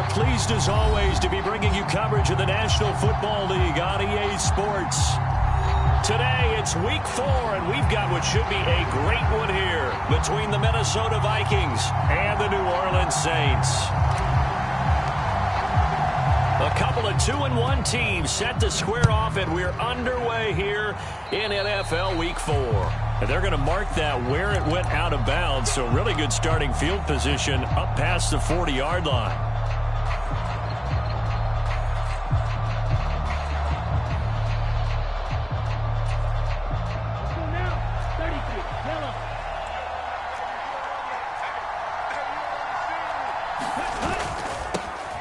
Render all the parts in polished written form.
Pleased as always to be bringing you coverage of the National Football League on EA Sports. Today it's week 4, and we've got what should be a great one here between the Minnesota Vikings and the New Orleans Saints. A couple of 2-1 teams set to square off, and we're underway here in NFL Week 4. And they're going to mark that where it went out of bounds, so really good starting field position up past the 40-yard line.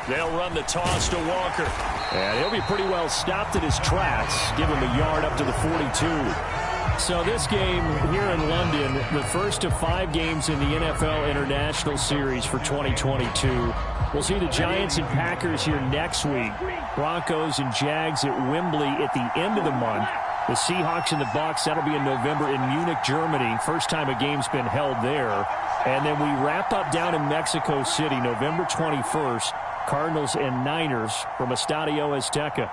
They'll run the toss to Walker. And he'll be pretty well stopped in his tracks. Give him a yard up to the 42. So this game here in London, the first of 5 games in the NFL International Series for 2022. We'll see the Giants and Packers here next week. Broncos and Jags at Wembley at the end of the month. The Seahawks and the Bucs, that'll be in November in Munich, Germany. First time a game's been held there. And then we wrap up down in Mexico City, November 21st. Cardinals and Niners from Estadio Azteca.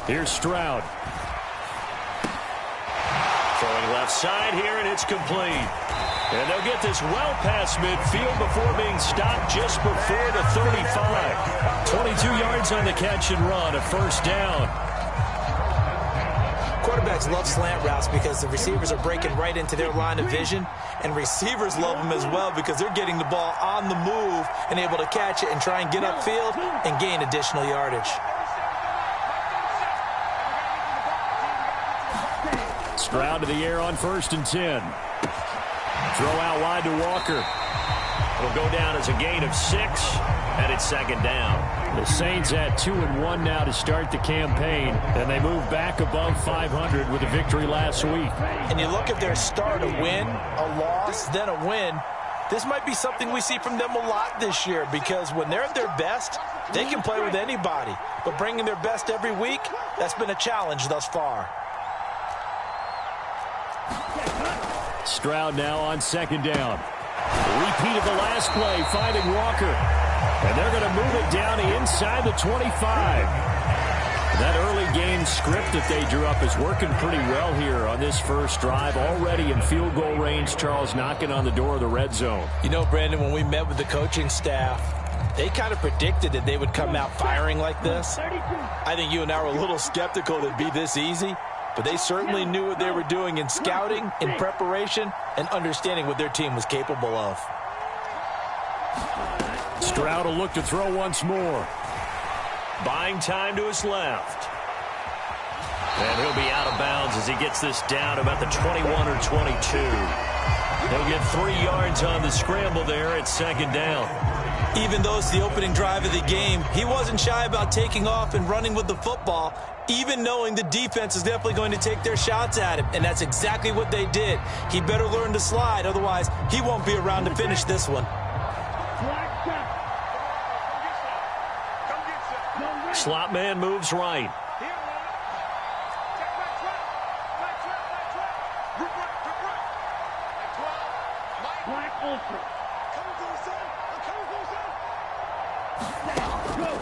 Here's Stroud. Throwing left side here, and it's complete. And they'll get this well past midfield before being stopped just before the 35. 22 yards on the catch and run, a first down. Quarterbacks love slant routes because the receivers are breaking right into their line of vision, and receivers love them as well because they're getting the ball on the move and able to catch it and try and get upfield and gain additional yardage. Stroud to the air on 1st and 10. Throw out wide to Walker. It'll go down as a gain of 6, and it's 2nd down. The Saints at 2-1 now to start the campaign, and they move back above 500 with a victory last week. And you look at their start, a win, a loss, then a win. This might be something we see from them a lot this year because when they're at their best, they can play with anybody. But bringing their best every week, that's been a challenge thus far. Stroud now on 2nd down. Repeat of the last play, finding Walker. And they're going to move it down inside the 25. That early game script that they drew up is working pretty well here on this first drive. Already in field goal range, Charles knocking on the door of the red zone. You know, Brandon, when we met with the coaching staff, they kind of predicted that they would come out firing like this. I think you and I were a little skeptical that it'd be this easy. But they certainly knew what they were doing in scouting, in preparation, and understanding what their team was capable of. Stroud will look to throw once more. Buying time to his left. And he'll be out of bounds as he gets this down about the 21 or 22. He'll get 3 yards on the scramble there at 2nd down. Even though it's the opening drive of the game, he wasn't shy about taking off and running with the football, even knowing the defense is definitely going to take their shots at him. And that's exactly what they did. He better learn to slide, otherwise he won't be around to finish this one. Slot man moves right.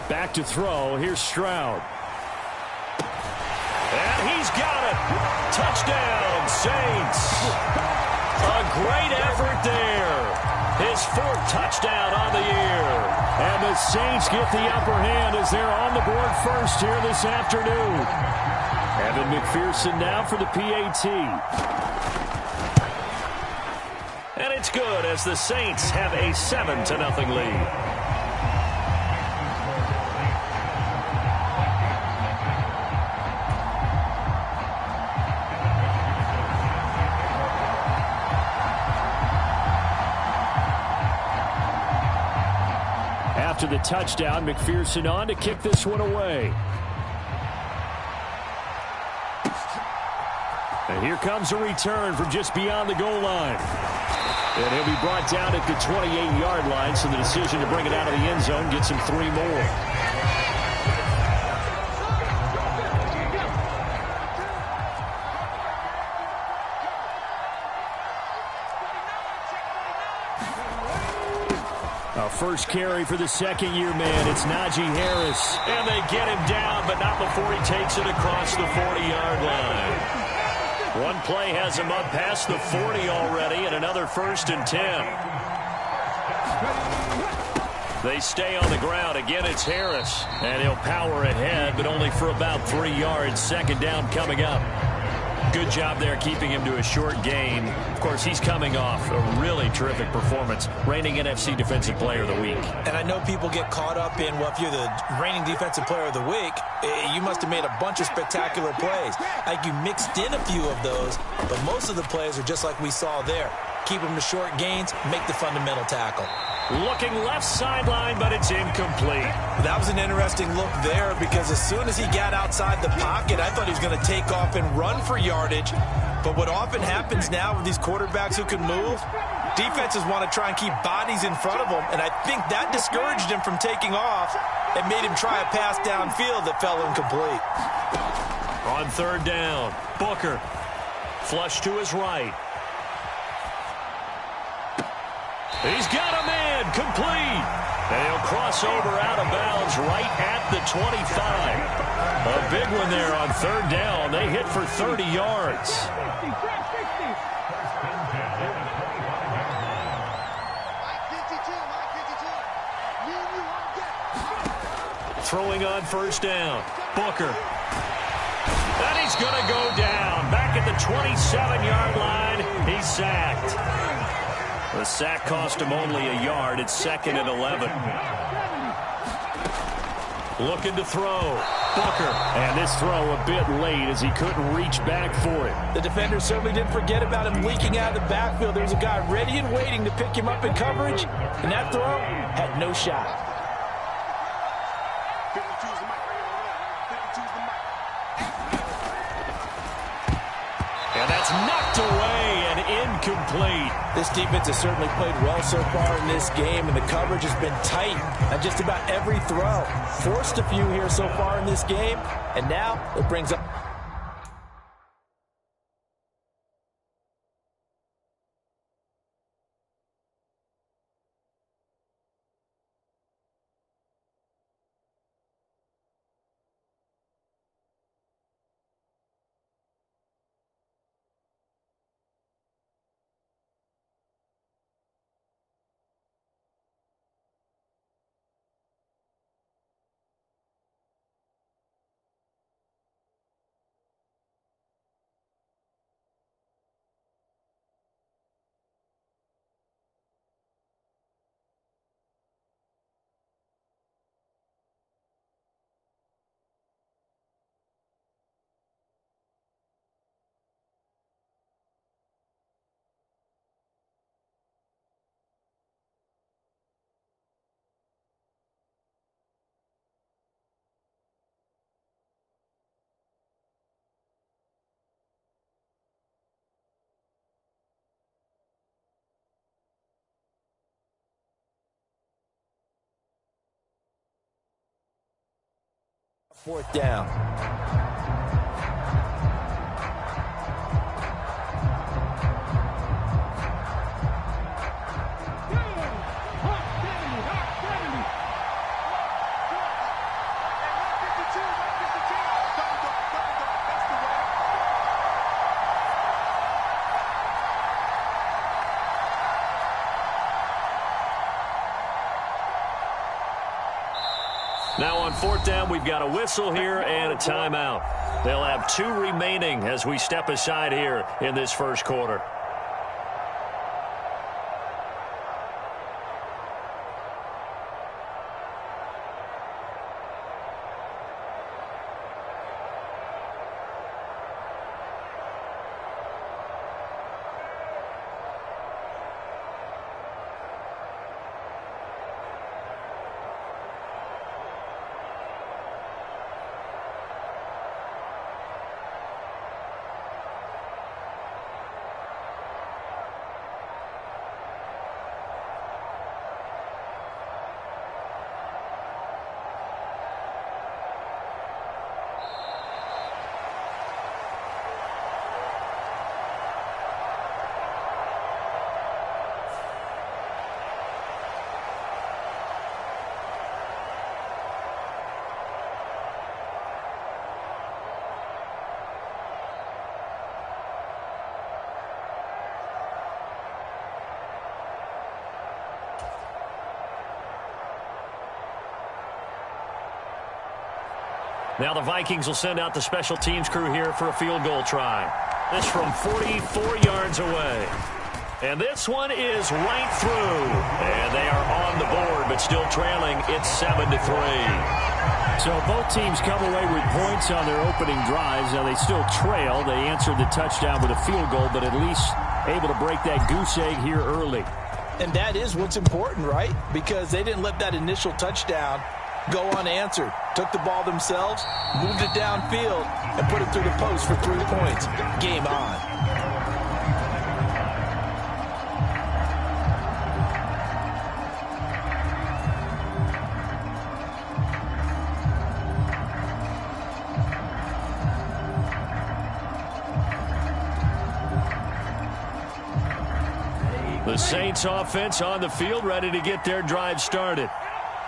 Back to throw. Here's Stroud. And he's got it. Touchdown, Saints. A great effort there. His 4th touchdown on the year. And the Saints get the upper hand as they're on the board first here this afternoon. Evan McPherson now for the PAT. And it's good as the Saints have a 7-0 lead. After the touchdown, McPherson on to kick this one away. And here comes a return from just beyond the goal line. And he'll be brought down at the 28-yard line, so the decision to bring it out of the end zone gets him 3 more. A first carry for the second-year man. It's Najee Harris. And they get him down, but not before he takes it across the 40-yard line. One play has him up past the 40 already, and another 1st and 10. They stay on the ground. Again, it's Harris. And he'll power ahead, but only for about 3 yards. Second down coming up. Good job there keeping him to a short gain. Of course, he's coming off a really terrific performance. Reigning NFC Defensive Player of the Week. And I know people get caught up in, well, if you're the reigning Defensive Player of the Week, you must have made a bunch of spectacular plays. Like you mixed in a few of those, but most of the plays are just like we saw there. Keep them to short gains, make the fundamental tackle. Looking left sideline, but it's incomplete. That was an interesting look there because as soon as he got outside the pocket, I thought he was going to take off and run for yardage. But what often happens now with these quarterbacks who can move, defenses want to try and keep bodies in front of them, and I think that discouraged him from taking off and made him try a pass downfield that fell incomplete. On 3rd down, Booker. Flush to his right. He's got a man, complete. And he'll cross over out of bounds right at the 25. A big one there on 3rd down. They hit for 30 yards. Throwing on 1st down, Booker. And he's going to go down. Back at the 27-yard line, he's sacked. The sack cost him only a yard. It's 2nd and 11. Looking to throw. Booker. And this throw a bit late as he couldn't reach back for it. The defender certainly didn't forget about him leaking out of the backfield. There was a guy ready and waiting to pick him up in coverage. And that throw had no shot. And that's knocked away and incomplete. This defense has certainly played well so far in this game, and the coverage has been tight on just about every throw. Forced a few here so far in this game, and now it brings up. Fourth down. Now on 4th down, we've got a whistle here and a timeout. They'll have 2 remaining as we step aside here in this first quarter. Now the Vikings will send out the special teams crew here for a field goal try. This from 44 yards away. And this one is right through. And they are on the board, but still trailing. It's 7-3. So both teams come away with points on their opening drives. Now they still trail. They answered the touchdown with a field goal, but at least able to break that goose egg here early. And that is what's important, right? Because they didn't let that initial touchdown go unanswered. Took the ball themselves, moved it downfield, and put it through the post for 3 points. Game on. The Saints offense on the field, ready to get their drive started.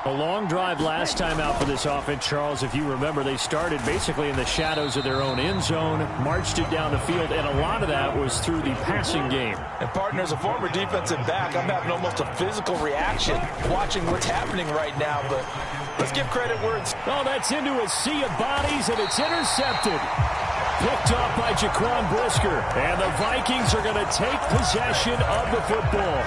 A long drive last time out for this offense, Charles. If you remember, they started basically in the shadows of their own end zone, marched it down the field, and a lot of that was through the passing game. And, partner, as a former defensive back, I'm having almost a physical reaction watching what's happening right now, but let's give credit where it's... Oh, that's into a sea of bodies, and it's intercepted. Picked off by Jaquan Brisker, and the Vikings are going to take possession of the football.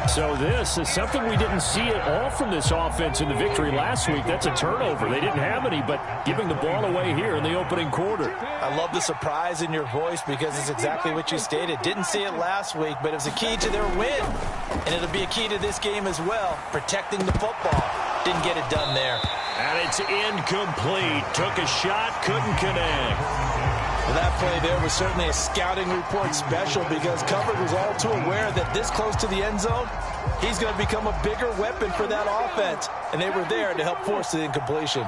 So this is something we didn't see at all from this offense in the victory last week. That's a turnover. They didn't have any, but giving the ball away here in the opening quarter. I love the surprise in your voice because it's exactly what you stated. Didn't see it last week, but it was a key to their win. And it'll be a key to this game as well, protecting the football. Didn't get it done there. And it's incomplete. Took a shot, couldn't connect. Well, that play there was certainly a scouting report special because Cover was all too aware that this close to the end zone, he's going to become a bigger weapon for that offense. And they were there to help force the incompletion.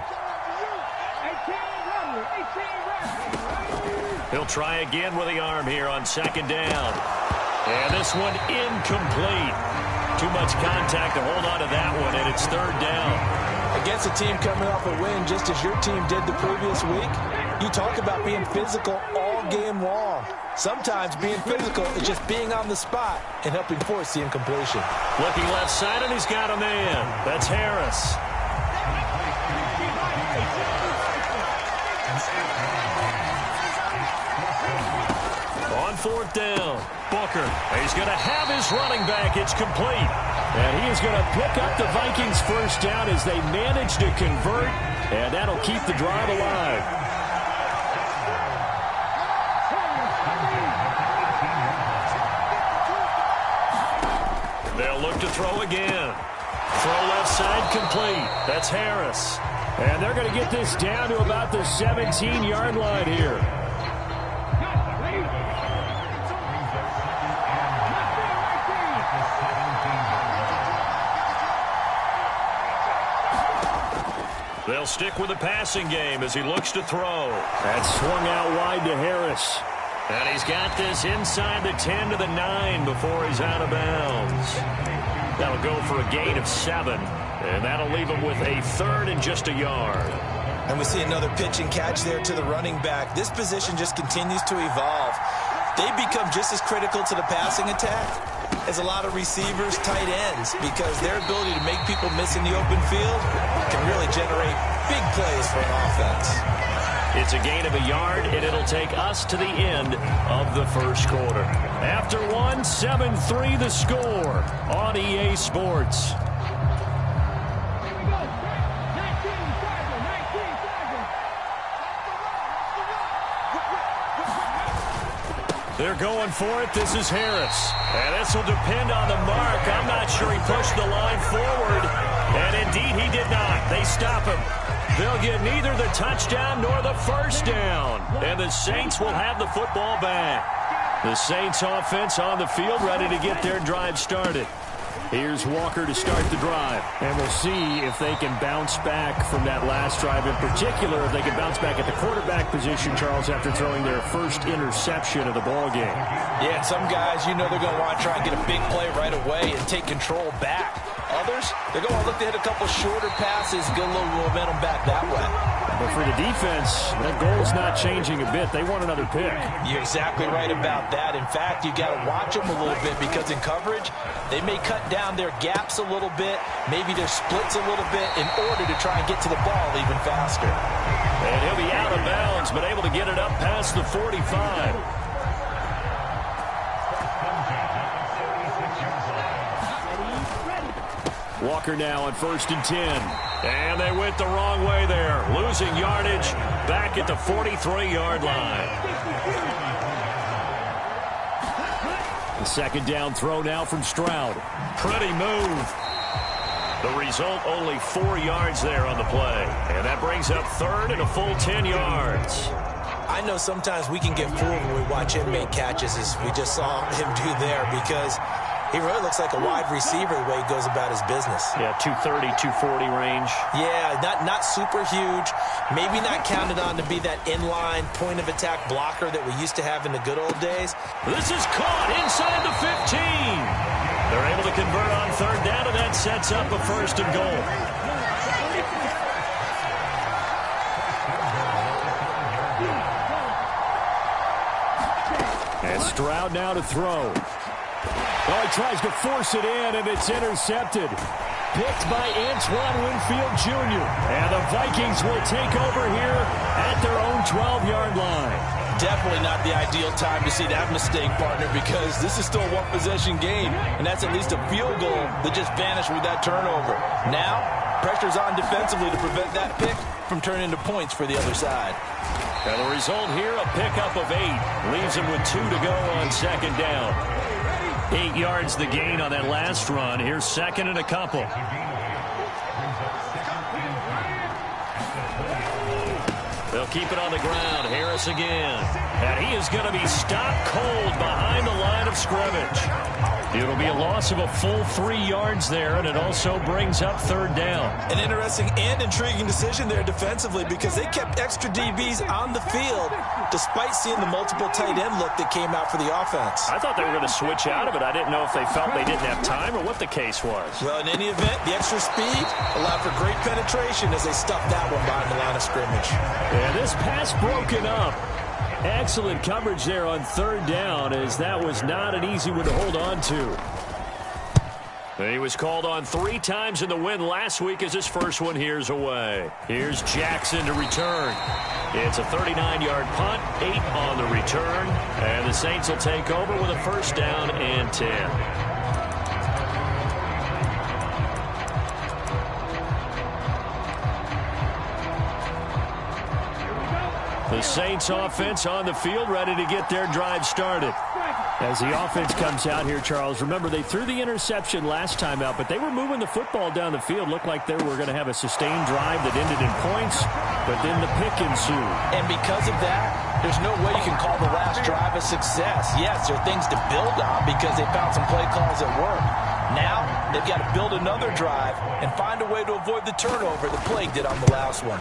He'll try again with the arm here on second down. And this one incomplete. Too much contact to hold on to that one, and it's third down. Against a team coming off a win just as your team did the previous week, you talk about being physical all game long. Sometimes being physical is just being on the spot and helping force the incompletion. Looking left side, and he's got a man. That's Harris. On fourth down, Booker. He's going to have his running back. It's complete. And he is going to pick up the Vikings first down as they manage to convert, and that'll keep the drive alive. They'll look to throw again. Throw left side complete. That's Harris. And they're going to get this down to about the 17-yard line here. They'll stick with the passing game as he looks to throw. That's swung out wide to Harris. And he's got this inside the 10 to the 9 before he's out of bounds. That'll go for a gain of 7. And that'll leave him with a third and just a yard. And we see another pitch and catch there to the running back. This position just continues to evolve. They become just as critical to the passing attack as a lot of receivers, tight ends, because their ability to make people miss in the open field can really generate big plays for an offense. It's a gain of a yard, and it'll take us to the end of the first quarter. After one, 7-3 the score on EA Sports. They're going for it. This is Harris. And this will depend on the mark. I'm not sure he pushed the line forward. And indeed he did not. They stop him. They'll get neither the touchdown nor the first down. And the Saints will have the football back. The Saints offense on the field ready to get their drive started. Here's Walker to start the drive. And we'll see if they can bounce back from that last drive. In particular, if they can bounce back at the quarterback position, Charles, after throwing their first interception of the ball game. Yeah, and some guys, you know they're going to want to try and get a big play right away and take control back. Others, they're going to look to hit a couple shorter passes, get a little momentum back that way. But for the defense, that goal's not changing a bit. They want another pick. You're exactly right about that. In fact, you got to watch them a little bit because in coverage, they may cut down their gaps a little bit, maybe their splits a little bit in order to try and get to the ball even faster. And he'll be out of bounds, but able to get it up past the 45. Walker now on 1st and 10. And they went the wrong way there. Losing yardage back at the 43-yard line. The second down throw now from Stroud. Pretty move. The result, only 4 yards there on the play. And that brings up 3rd and a full 10 yards. I know sometimes we can get fooled when we watch him make catches, as we just saw him do there, because he really looks like a wide receiver the way he goes about his business. Yeah, 230, 240 range. Yeah, not super huge. Maybe not counted on to be that inline point-of-attack blocker that we used to have in the good old days. This is caught inside the 15. They're able to convert on 3rd down, and that sets up a 1st and goal. And Stroud now to throw. Oh, he tries to force it in, and it's intercepted. Picked by Antoine Winfield Jr. And the Vikings will take over here at their own 12-yard line. Definitely not the ideal time to see that mistake, partner, because this is still a one-possession game, and that's at least a field goal that just vanished with that turnover. Now, pressure's on defensively to prevent that pick from turning into points for the other side. And the result here, a pickup of 8. Leaves him with 2 to go on 2nd down. 8 yards the gain on that last run. Here's 2nd and a couple. They'll keep it on the ground. Harris again. And he is going to be stopped cold behind the line of scrimmage. It'll be a loss of a full 3 yards there, and it also brings up 3rd down. An interesting and intriguing decision there defensively, because they kept extra DBs on the field despite seeing the multiple tight end look that came out for the offense. I thought they were going to switch out of it. I didn't know if they felt they didn't have time or what the case was. Well, in any event, the extra speed allowed for great penetration as they stuffed that one behind the line of scrimmage. And this pass broken up. Excellent coverage there on 3rd down, as that was not an easy one to hold on to. He was called on 3 times in the win last week, as his first one here's away. Here's Jackson to return. It's a 39-yard punt, 8 on the return, and the Saints will take over with a 1st down and 10. The Saints offense on the field, ready to get their drive started. As the offense comes out here, Charles, remember they threw the interception last time out, but they were moving the football down the field. Looked like they were going to have a sustained drive that ended in points, but then the pick ensued. And because of that, there's no way you can call the last drive a success. Yes, there are things to build on because they found some play calls that work. Now, they've got to build another drive and find a way to avoid the turnover the plague did on the last one.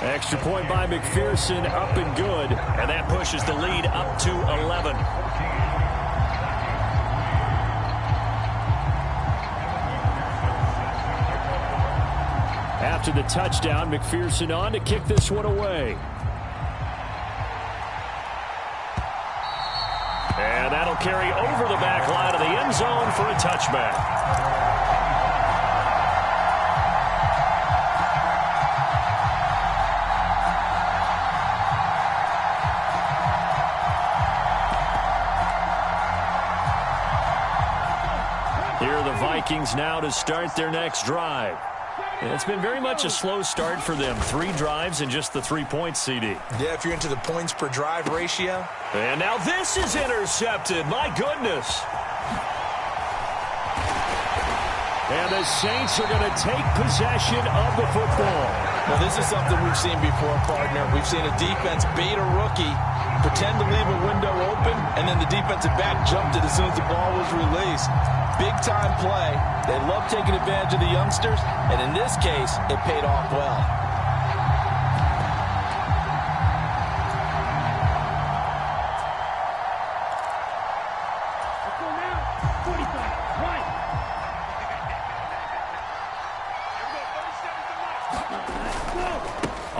Extra point by McPherson, up and good, and that pushes the lead up to 11. After the touchdown, McPherson on to kick this one away. And that'll carry over the back line of the end zone for a touchback. Vikings now to start their next drive. And it's been very much a slow start for them. 3 drives and just the 3 points, CD. Yeah, if you're into the points per drive ratio. And now this is intercepted. My goodness. And the Saints are going to take possession of the football. Well, this is something we've seen before, partner. We've seen a defense bait a rookie, pretend to leave a window open, and then the defensive back jumped it as soon as the ball was released. Big-time play. They love taking advantage of the youngsters, and in this case, it paid off well. Let's go now. 45, right.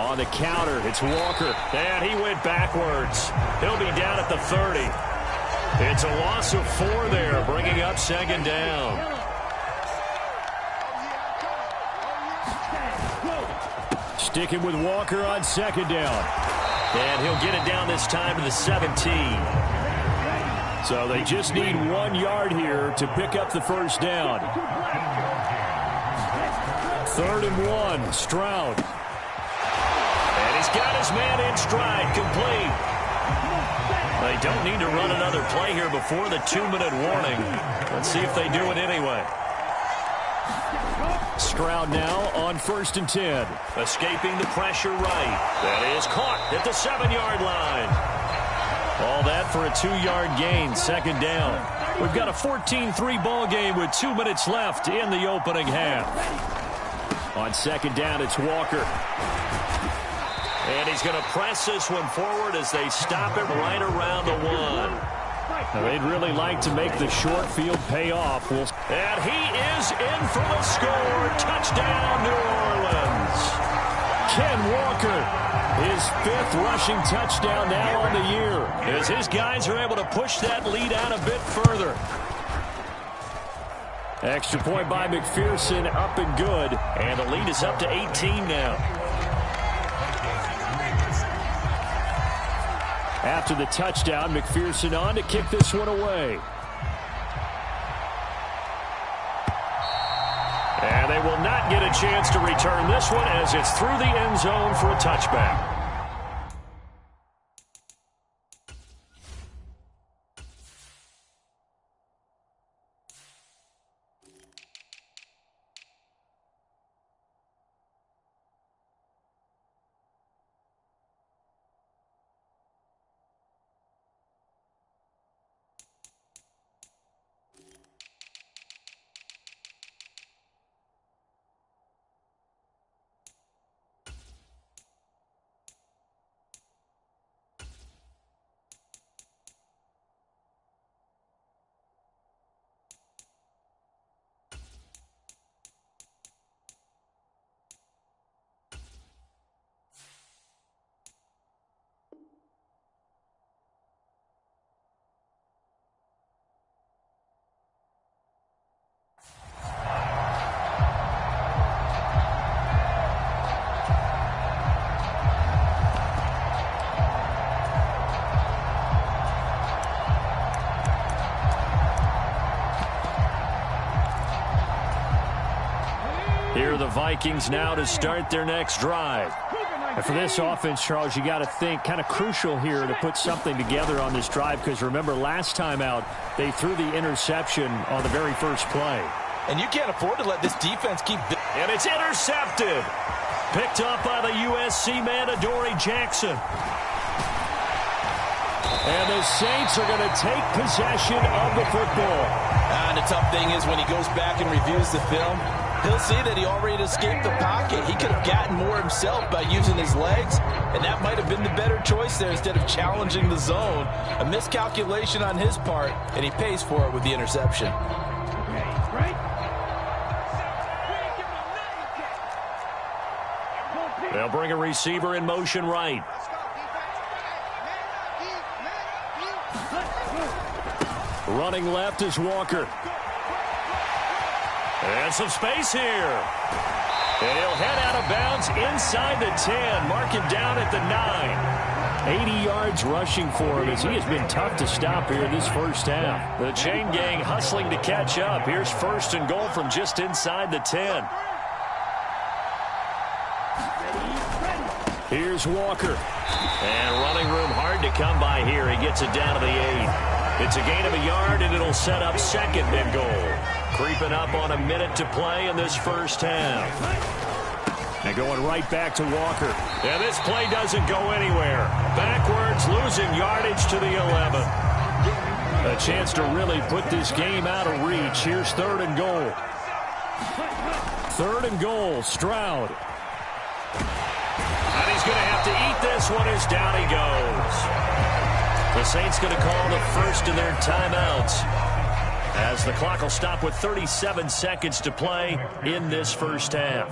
On the counter, it's Walker. And he went backwards. He'll be down at the 30. It's a loss of 4 there, bringing up second down. Sticking with Walker on second down. And he'll get it down this time to the 17. So they just need 1 yard here to pick up the first down. 3rd and 1, Stroud. And he's got his man in stride, complete. They don't need to run another play here before the 2-minute warning. Let's see if they do it anyway. Stroud now on 1st and 10. Escaping the pressure right. That is caught at the 7-yard line. All that for a 2-yard gain, second down. We've got a 14-3 ball game with 2 minutes left in the opening half. On second down, it's Walker. And he's going to press this one forward as they stop him right around the 1. Now, they'd really like to make the short field pay off. And he is in for the score. Touchdown, New Orleans. Ken Walker, his 5th rushing touchdown now on the year, as his guys are able to push that lead out a bit further. Extra point by McPherson, up and good. And the lead is up to 18 now. After the touchdown, McPherson on to kick this one away. And they will not get a chance to return this one as it's through the end zone for a touchback. Here are the Vikings now to start their next drive. And for this offense, Charles, you got to think kind of crucial here to put something together on this drive, because remember last time out they threw the interception on the very first play. And you can't afford to let this defense keep... And it's intercepted. Picked up by the USC man, Adoree Jackson. And the Saints are going to take possession of the football. And the tough thing is when he goes back and reviews the film, he'll see that he already escaped the pocket. He could have gotten more himself by using his legs, and that might have been the better choice there instead of challenging the zone. A miscalculation on his part, and he pays for it with the interception. They'll bring a receiver in motion right. Running left is Walker. And some space here. And he'll head out of bounds inside the 10. Mark him down at the 9. 80 yards rushing for him as he has been tough to stop here in this first half. The chain gang hustling to catch up. Here's 1st and goal from just inside the 10. Here's Walker. And running room hard to come by here. He gets it down to the 8. It's a gain of a yard, and it'll set up 2nd and goal. Creeping up on a minute to play in this first half. And going right back to Walker. And this play doesn't go anywhere. Backwards, losing yardage to the 11. A chance to really put this game out of reach. Here's 3rd and goal. 3rd and goal, Stroud. And he's going to have to eat this one as down he goes. The Saints going to call the first of their timeouts, as the clock will stop with 37 seconds to play in this first half.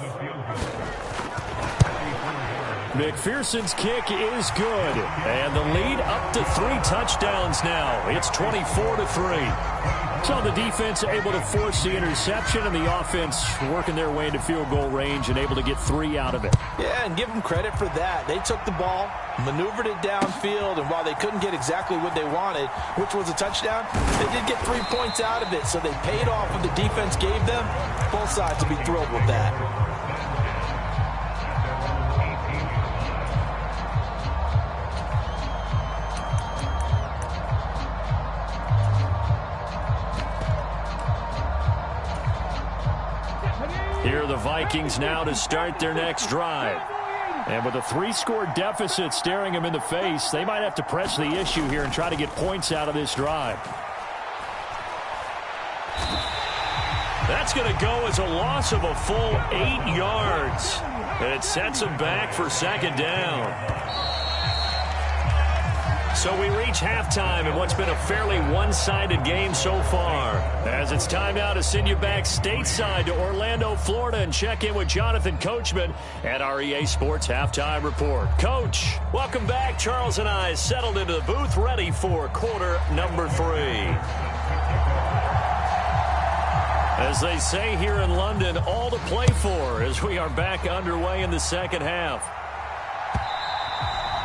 McPherson's kick is good. And the lead up to 3 touchdowns now. It's 24-3. So the defense able to force the interception, and the offense working their way into field goal range and able to get 3 out of it. Yeah, and give them credit for that. They took the ball, maneuvered it downfield, and while they couldn't get exactly what they wanted, which was a touchdown, they did get 3 points out of it, so they paid off what the defense gave them. Both sides will be thrilled with that. Here are the Vikings now to start their next drive. And with a 3-score deficit staring them in the face, they might have to press the issue here and try to get points out of this drive. That's going to go as a loss of a full 8 yards. And it sets them back for second down. So we reach halftime in what's been a fairly one-sided game so far. As it's time now to send you back stateside to Orlando, Florida, and check in with Jonathan Coachman at our EA Sports Halftime Report. Coach, welcome back. Charles and I settled into the booth, ready for quarter number 3. As they say here in London, all to play for as we are back underway in the second half.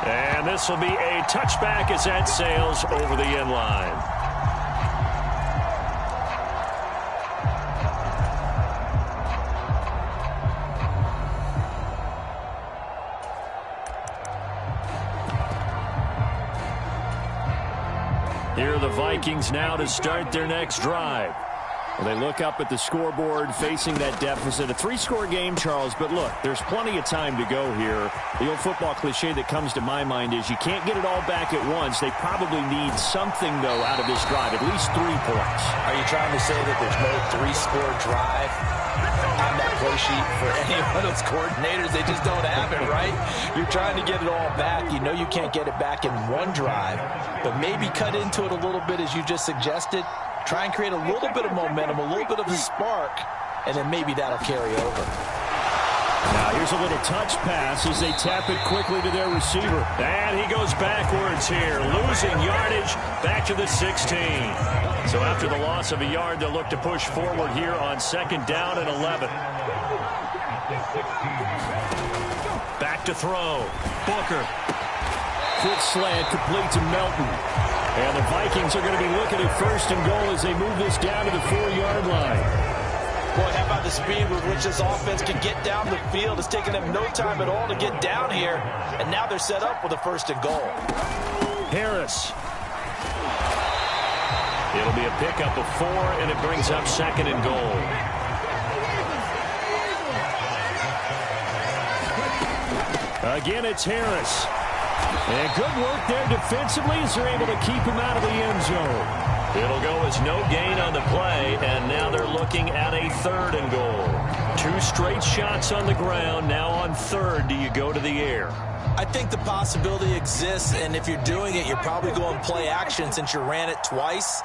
And this will be a touchback as that sails over the end line. Here are the Vikings now to start their next drive. Well, they look up at the scoreboard facing that deficit. A 3-score game, Charles, but look, there's plenty of time to go here. The old football cliche that comes to my mind is you can't get it all back at once. They probably need something, though, out of this drive, at least 3 points. Are you trying to say that there's no 3-score drive on that play sheet for any of those coordinators? They just don't have it, right? You're trying to get it all back. You know you can't get it back in one drive, but maybe cut into it a little bit as you just suggested. Try and create a little bit of momentum, a little bit of a spark, and then maybe that'll carry over. Now here's a little touch pass as they tap it quickly to their receiver. And he goes backwards here, losing yardage back to the 16. So after the loss of a yard, they'll look to push forward here on 2nd down and 11. Back to throw. Booker. Quick slant complete to Melton. And the Vikings are going to be looking at 1st and goal as they move this down to the 4-yard line. Boy, how about the speed with which this offense can get down the field? It's taken them no time at all to get down here. And now they're set up with a 1st and goal. Harris. It'll be a pickup of 4, and it brings up 2nd and goal. Again, it's Harris. And good work there defensively as they're able to keep him out of the end zone. It'll go as no gain on the play, and now they're looking at a 3rd and goal. 2 straight shots on the ground. Now on 3rd, do you go to the air? I think the possibility exists, and if you're doing it, you're probably going play action since you ran it twice.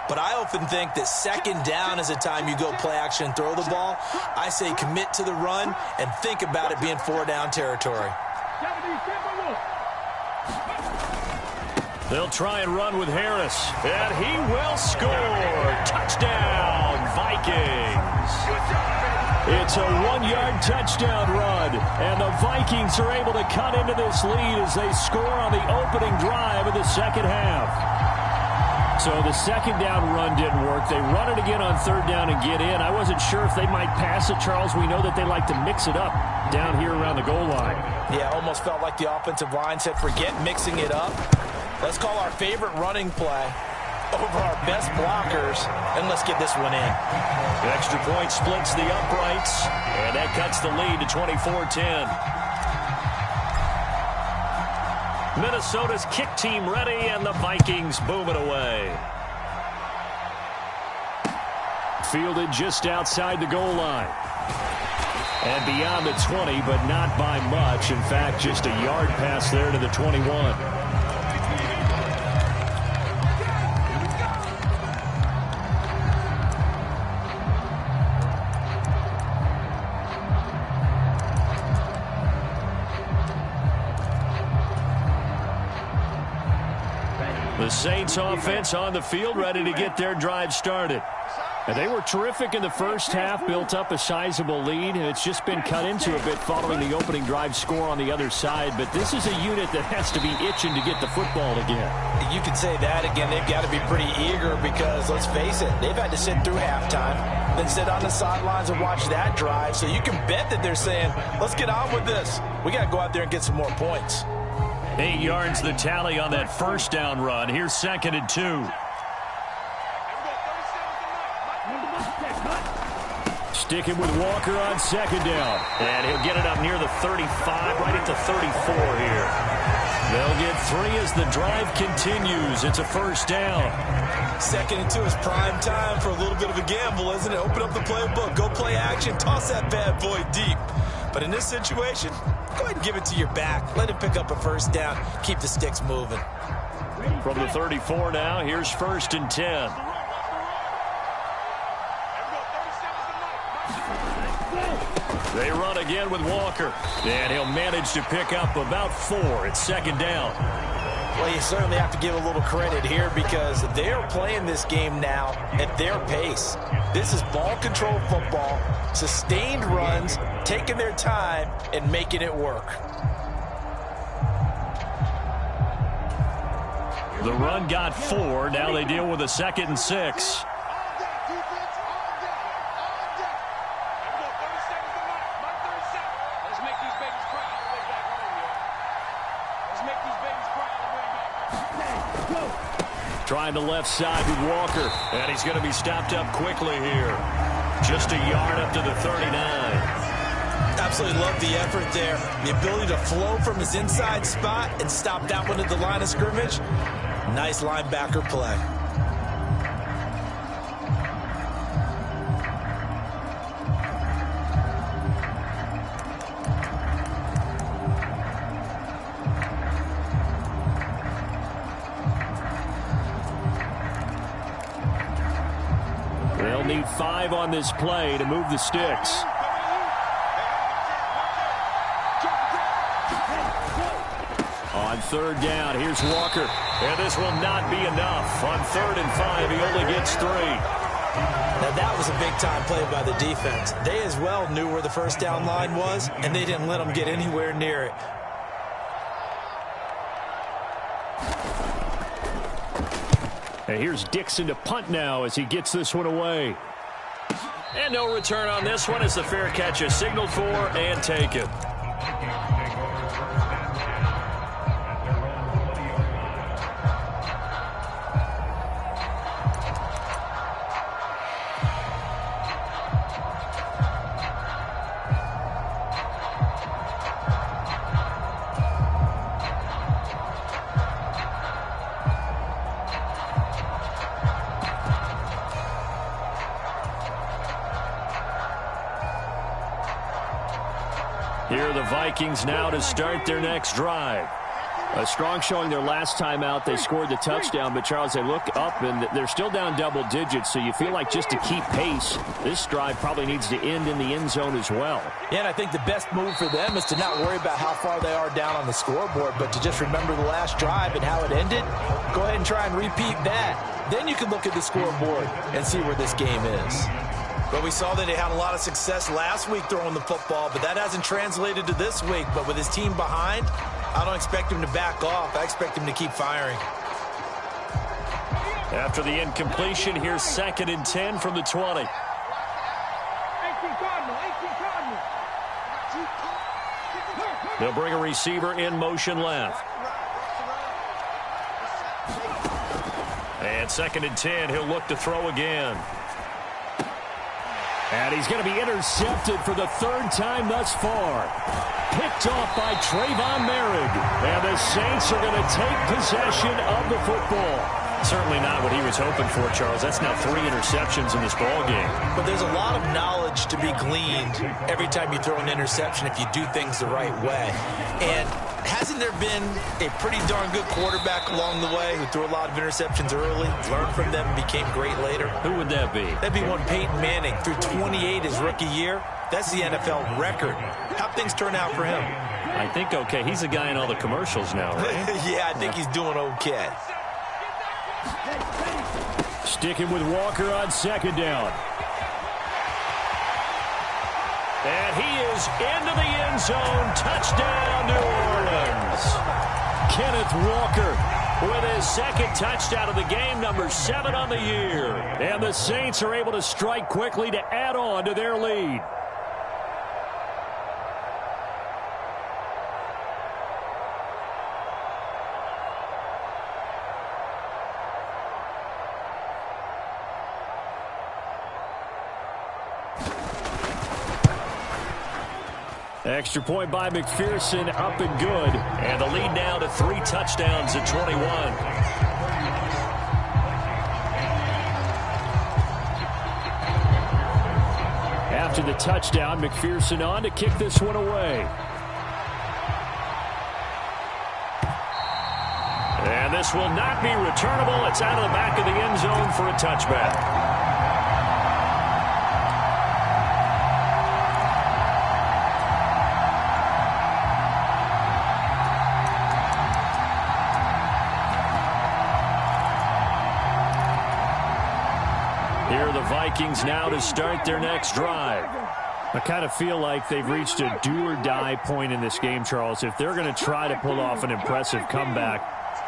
But I often think that 2nd down is a time you go play action and throw the ball. I say commit to the run and think about it being 4-down territory. They'll try and run with Harris, and he will score. Touchdown, Vikings. It's a 1-yard touchdown run, and the Vikings are able to cut into this lead as they score on the opening drive of the second half. So the 2nd down run didn't work. They run it again on 3rd down and get in. I wasn't sure if they might pass it, Charles. We know that they like to mix it up down here around the goal line. Yeah, almost felt like the offensive line said, forget mixing it up. Let's call our favorite running play over our best blockers, and let's get this one in. The extra point splits the uprights, and that cuts the lead to 24-10. Minnesota's kick team ready, and the Vikings boom it away. Fielded just outside the goal line. And beyond the 20, but not by much. In fact, just a yard pass there to the 21. The Saints offense on the field, ready to get their drive started. And they were terrific in the first half, built up a sizable lead, and it's just been cut into a bit following the opening drive score on the other side. But this is a unit that has to be itching to get the football again. You could say that again. They've got to be pretty eager because, let's face it, they've had to sit through halftime, then sit on the sidelines and watch that drive. So you can bet that they're saying, let's get on with this. We got to go out there and get some more points. 8 yards the tally on that first down run. Here's 2nd and 2. Sticking with Walker on 2nd down. And he'll get it up near the 35, right at the 34 here. They'll get 3 as the drive continues. It's a first down. 2nd and 2 is prime time for a little bit of a gamble, isn't it? Open up the playbook, go play action, toss that bad boy deep. But in this situation, go ahead and give it to your back. Let him pick up a first down. Keep the sticks moving. From the 34 now, here's 1st and 10. They run again with Walker. And he'll manage to pick up about 4. It's 2nd down. Well, you certainly have to give a little credit here because they're playing this game now at their pace. This is ball control football, sustained runs, taking their time and making it work. The run got 4. Now they deal with a 2nd and 6. Trying the left side with Walker. And he's going to be stopped up quickly here. Just a yard up to the 39. Absolutely love the effort there. The ability to flow from his inside spot and stop that one at the line of scrimmage. Nice linebacker play. They'll need 5 on this play to move the sticks. On 3rd down, here's Walker. And this will not be enough. On 3rd and 5, he only gets 3. Now that was a big-time play by the defense. They as well knew where the first down line was, and they didn't let them get anywhere near it. And here's Dixon to punt now as he gets this one away. And no return on this one as the fair catch is signaled for and taken. Here are the Vikings now to start their next drive. A strong showing their last time out. They scored the touchdown, but Charles, they look up and they're still down double digits, so you feel like just to keep pace, this drive probably needs to end in the end zone as well. Yeah, and I think the best move for them is to not worry about how far they are down on the scoreboard, but to just remember the last drive and how it ended. Go ahead and try and repeat that. Then you can look at the scoreboard and see where this game is. But we saw that they had a lot of success last week throwing the football, but that hasn't translated to this week. But with his team behind, I don't expect him to back off. I expect him to keep firing. After the incompletion, here's 2nd and 10 from the 20. They'll bring a receiver in motion left. And 2nd and 10, he'll look to throw again. And he's going to be intercepted for the 3rd time thus far. Picked off by Trayvon Merrick. And the Saints are going to take possession of the football. Certainly not what he was hoping for, Charles. That's now 3 interceptions in this ball game. But there's a lot of knowledge to be gleaned every time you throw an interception if you do things the right way. And hasn't there been a pretty darn good quarterback along the way who threw a lot of interceptions early, learned from them, and became great later? Who would that be? That'd be one Peyton Manning. Threw 28 his rookie year. That's the NFL record. How'd things turn out for him? I think okay. He's a guy in all the commercials now, right? Yeah, I think he's doing okay. Sticking with Walker on second down. And he is into the end zone. Touchdown, New Orleans. Kenneth Walker with his second touchdown of the game, number 7 on the year. And the Saints are able to strike quickly to add on to their lead. Extra point by McPherson, up and good. And the lead now to 3 touchdowns at 21. After the touchdown, McPherson on to kick this one away. And this will not be returnable. It's out of the back of the end zone for a touchback. Vikings now to start their next drive. I kind of feel like they've reached a do-or-die point in this game, Charles. If they're going to try to pull off an impressive comeback,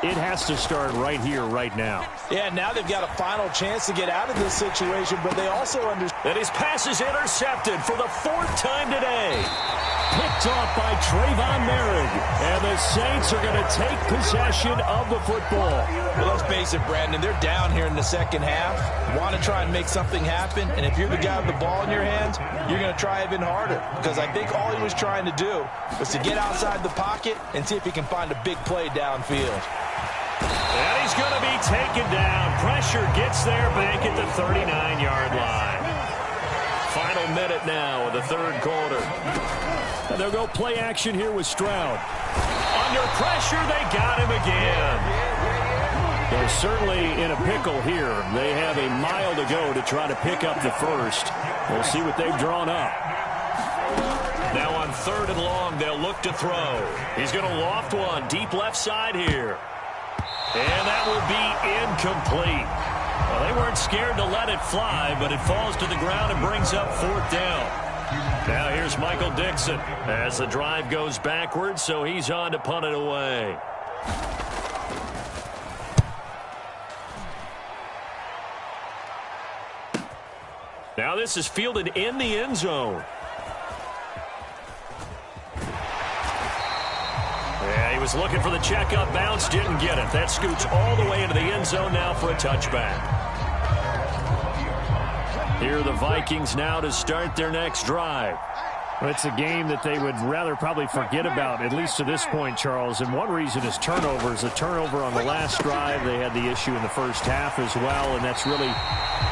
it has to start right here, right now. Yeah, now they've got a final chance to get out of this situation, but they also understand that his pass is intercepted for the 4th time today. Picked off by Trayvon Merrick. And the Saints are going to take possession of the football. Well, let's face it, Brandon, they're down here in the second half. Want to try and make something happen, and if you're the guy with the ball in your hands, you're going to try even harder, because I think all he was trying to do was to get outside the pocket and see if he can find a big play downfield. And he's going to be taken down. Pressure gets there back at the 39-yard line. Final minute now of the third quarter. And they'll go play action here with Stroud. Under pressure, they got him again. They're certainly in a pickle here. They have a mile to go to try to pick up the first. We'll see what they've drawn up. Now on 3rd and long, they'll look to throw. He's going to loft one deep left side here. And that will be incomplete. Well, they weren't scared to let it fly, but it falls to the ground and brings up 4th down. Now here's Michael Dixon as the drive goes backwards, so he's on to punt it away. Now this is fielded in the end zone. Yeah, he was looking for the checkup bounce, didn't get it. That scoots all the way into the end zone now for a touchback. Here are the Vikings now to start their next drive. Well, it's a game that they would rather probably forget about, at least to this point, Charles. And one reason is turnovers. A turnover on the last drive. They had the issue in the first half as well, and that's really,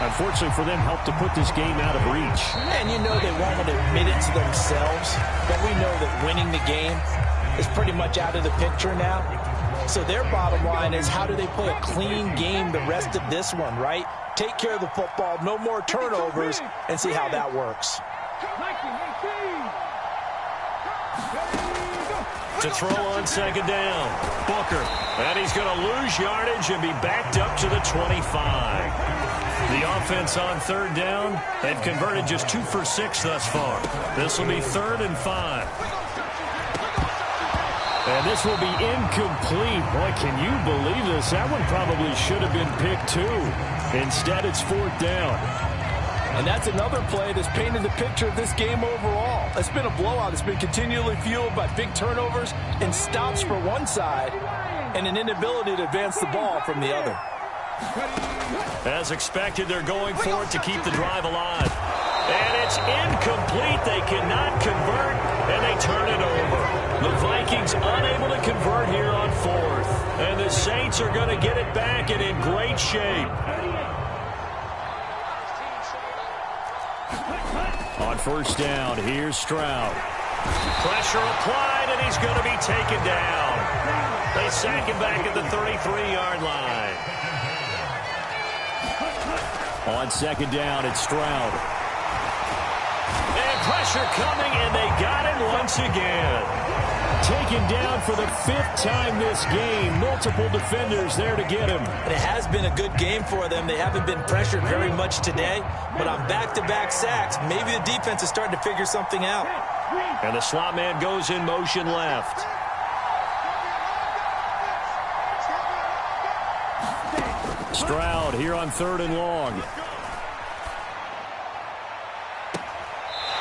unfortunately for them, helped to put this game out of reach. And you know they won't admit it to themselves, but we know that winning the game is pretty much out of the picture now. So their bottom line is, how do they play a clean game the rest of this one, right? Take care of the football, no more turnovers, and see how that works. To throw on second down, Booker. And he's going to lose yardage and be backed up to the 25. The offense on 3rd down had converted just 2 for 6 thus far. This will be 3rd and 5. And this will be incomplete. Boy, can you believe this? That one probably should have been picked too. Instead, it's 4th down. And that's another play that's painted the picture of this game overall. It's been a blowout. It's been continually fueled by big turnovers and stops for one side and an inability to advance the ball from the other. As expected, they're going for it to keep the drive alive. And it's incomplete. They cannot convert, and they turn it over. The Vikings unable to convert here on 4th. And the Saints are going to get it back and in great shape. On 1st down, here's Stroud. Pressure applied, and he's going to be taken down. They sack him back at the 33-yard line. On 2nd down, it's Stroud. And pressure coming, and they got him once again. Taken down for the 5th time this game. Multiple defenders there to get him. And it has been a good game for them. They haven't been pressured very much today, but on back-to-back sacks, maybe the defense is starting to figure something out. And the slot man goes in motion left. Stroud here on 3rd and long.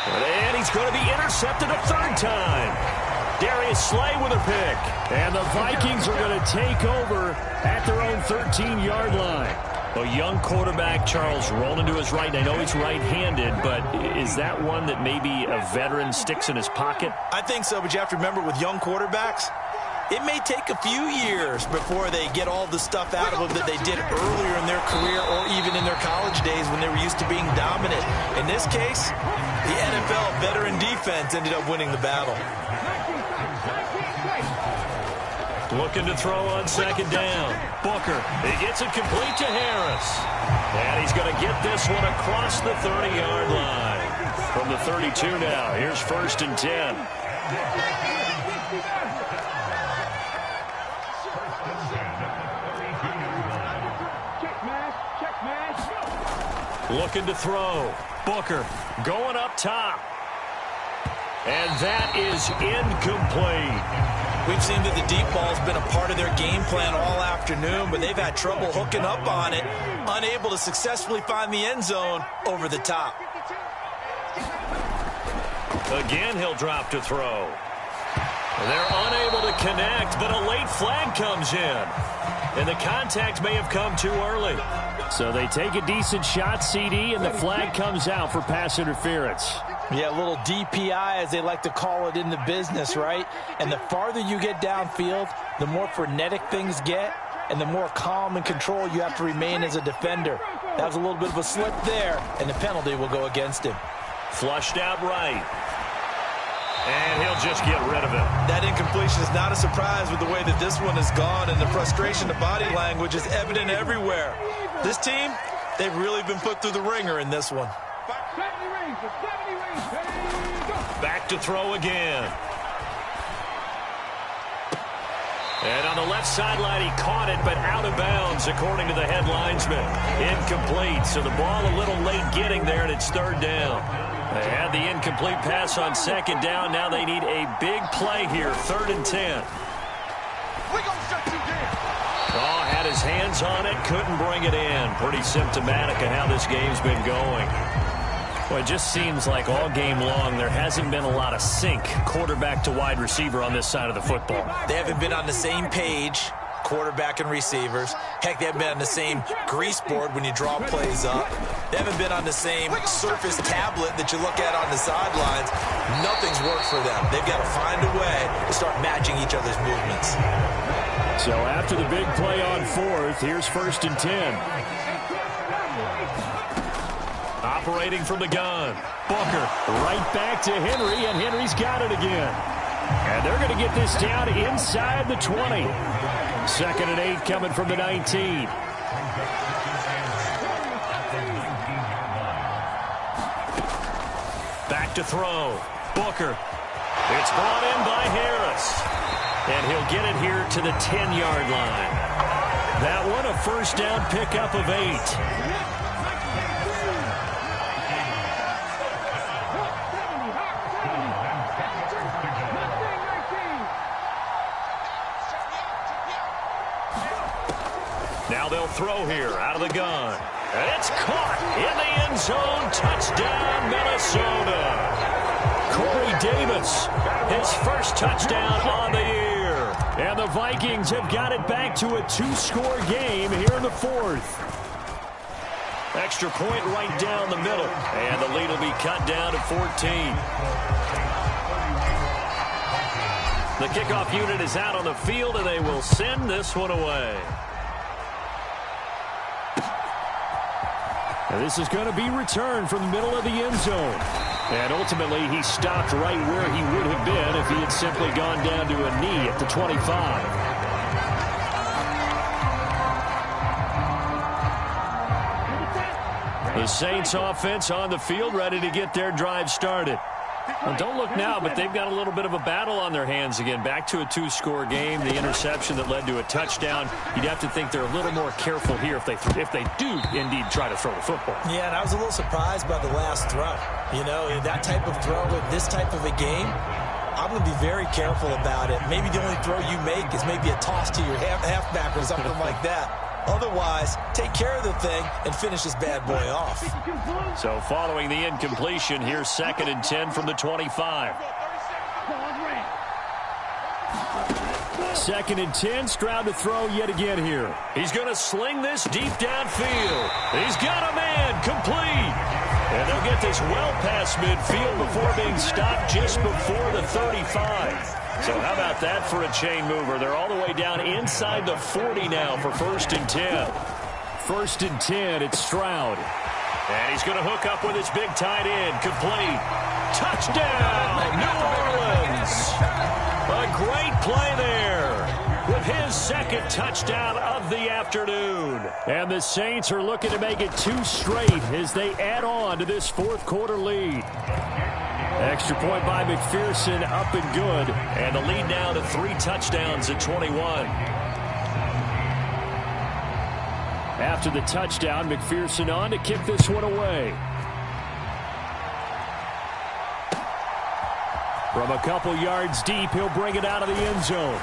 And he's going to be intercepted a 3rd time. Darius Slay with a pick. And the Vikings are going to take over at their own 13-yard line. A young quarterback, Charles, rolling to his right. I know he's right-handed, but is that one that maybe a veteran sticks in his pocket? I think so, but you have to remember with young quarterbacks, it may take a few years before they get all the stuff out of them that they did earlier in their career or even in their college days when they were used to being dominant. In this case, the NFL veteran defense ended up winning the battle. Looking to throw on 2nd down. Booker, he gets it complete to Harris. And he's going to get this one across the 30-yard line. From the 32 now, here's 1st and 10. Looking to throw. Booker going up top. And that is incomplete. We've seen that the deep ball's been a part of their game plan all afternoon, but they've had trouble hooking up on it, unable to successfully find the end zone over the top. Again, he'll drop to throw. They're unable to connect, but a late flag comes in. And the contact may have come too early. So they take a decent shot, CD, and the flag comes out for pass interference. Yeah, a little DPI, as they like to call it in the business, right? And the farther you get downfield, the more frenetic things get, and the more calm and control you have to remain as a defender. That was a little bit of a slip there, and the penalty will go against him. Flushed out right. And he'll just get rid of it. That incompletion is not a surprise with the way that this one has gone, and the frustration, the body language is evident everywhere. This team, they've really been put through the ringer in this one. Back to throw again. And on the left sideline, he caught it, but out of bounds, according to the head linesman. Incomplete, so the ball a little late getting there, and it's 3rd down. They had the incomplete pass on 2nd down. Now they need a big play here, 3rd and 10. Oh, had his hands on it, couldn't bring it in. Pretty symptomatic of how this game's been going. Well, it just seems like all game long there hasn't been a lot of sync quarterback to wide receiver on this side of the football. They haven't been on the same page, quarterback and receivers. Heck, they haven't been on the same grease board when you draw plays up. They haven't been on the same surface tablet that you look at on the sidelines. Nothing's worked for them. They've got to find a way to start matching each other's movements. So after the big play on 4th, here's 1st and 10. Operating from the gun. Booker right back to Henry, and Henry's got it again. And they're going to get this down inside the 20. 2nd and 8 coming from the 19. Back to throw. Booker. It's brought in by Harris. And he'll get it here to the 10-yard line. That one a 1st down pickup of 8. Now they'll throw here out of the gun. And it's caught in the end zone. Touchdown, Minnesota. Corey Davis, his 1st touchdown on the year. And the Vikings have got it back to a 2-score game here in the 4th. Extra point right down the middle. And the lead will be cut down to 14. The kickoff unit is out on the field, and they will send this one away. And this is going to be returned from the middle of the end zone. And ultimately, he stopped right where he would have been if he had simply gone down to a knee at the 25. The Saints offense on the field, ready to get their drive started. Well, don't look now, but they've got a little bit of a battle on their hands again. Back to a 2-score game. The interception that led to a touchdown. You'd have to think they're a little more careful here if they do indeed try to throw the football. Yeah, and I was a little surprised by the last throw. You know, that type of throw in this type of a game, I'm going to be very careful about it. Maybe the only throw you make is maybe a toss to your halfback or something like that. Otherwise, take care of the thing and finish this bad boy off. So following the incompletion, here's 2nd and 10 from the 25. 2nd and 10, Stroud to throw yet again here. He's going to sling this deep downfield. He's got a man, complete. And they'll get this well past midfield before being stopped just before the 35. So how about that for a chain mover? They're all the way down inside the 40 now for 1st and 10. 1st and 10, it's Stroud. And he's going to hook up with his big tight end. Complete. Touchdown, New Orleans. A great play there with his 2nd touchdown of the afternoon. And the Saints are looking to make it 2 straight as they add on to this 4th quarter lead. Extra point by McPherson, up and good. And the lead now to 3 touchdowns at 21. After the touchdown, McPherson on to kick this one away. From a couple yards deep, he'll bring it out of the end zone.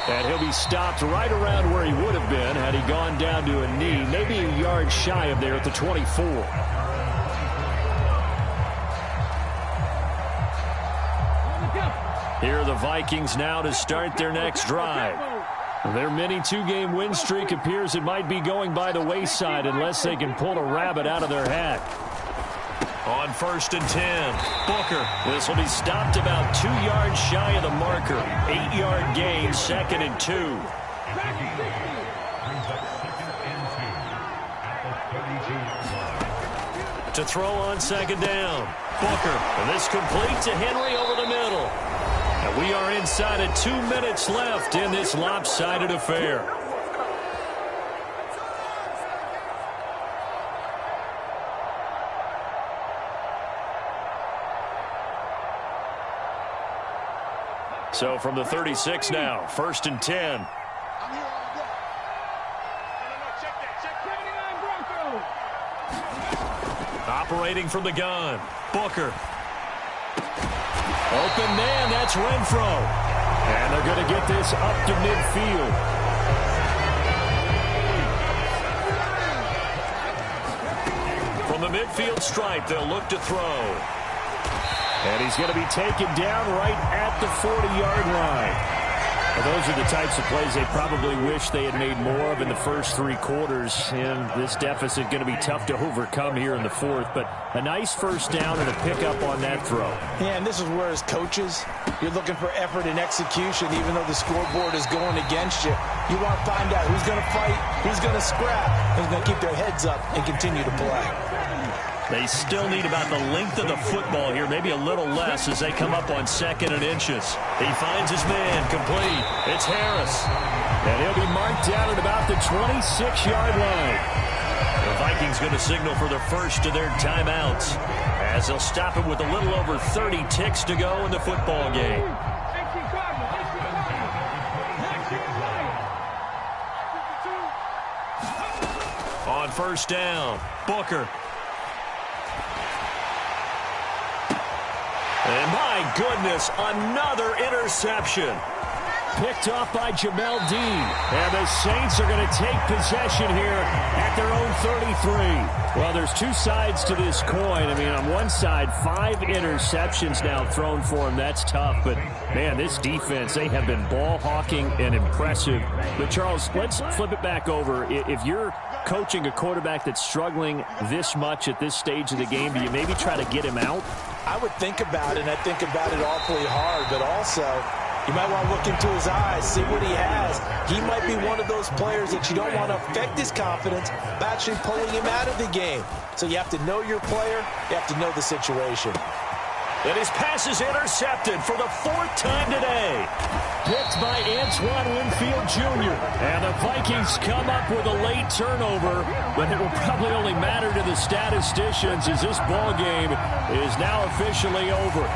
And he'll be stopped right around where he would have been had he gone down to a knee, maybe a yard shy of there at the 24. Here are the Vikings now to start their next drive. Their mini 2-game win streak appears it might be going by the wayside unless they can pull a rabbit out of their hat. On 1st and 10, Booker. This will be stopped about 2 yards shy of the marker. 8-yard gain, 2nd and 2. To throw on 2nd down, Booker. And this complete to Henry over the middle. And we are inside of 2 minutes left in this lopsided affair. So from the 36 now, 1st and 10. Operating from the gun, Booker. Open man, that's Renfro. And they're going to get this up to midfield. From the midfield stripe, they'll look to throw. And he's going to be taken down right at the 40-yard line. Well, those are the types of plays they probably wish they had made more of in the first 3 quarters. And this deficit going to be tough to overcome here in the 4th. But a nice first down and a pickup on that throw. Yeah, and this is where as coaches, you're looking for effort and execution. Even though the scoreboard is going against you, you want to find out who's going to fight, who's going to scrap, who's going to keep their heads up and continue to play. They still need about the length of the football here, maybe a little less as they come up on 2nd and inches. He finds his man, complete. It's Harris. And he'll be marked down at about the 26-yard line. The Vikings going to signal for the first of their timeouts as they'll stop it with a little over 30 ticks to go in the football game. On 1st down, Booker. And my goodness, another interception. Picked off by Jamel Dean. And the Saints are going to take possession here at their own 33. Well, there's 2 sides to this coin. I mean, on one side, 5 interceptions now thrown for him. That's tough. But, man, this defense, they have been ball hawking and impressive. But, Charles, let's flip it back over. If you're coaching a quarterback that's struggling this much at this stage of the game, do you maybe try to get him out? I would think about it, and I think about it awfully hard. But also, you might want to look into his eyes, see what he has. He might be one of those players that you don't want to affect his confidence by actually pulling him out of the game. So you have to know your player. You have to know the situation. And his pass is intercepted for the 4th time today. Picked by Antoine Winfield Jr. And the Vikings come up with a late turnover, but it will probably only matter to the statisticians as this ball game is now officially over.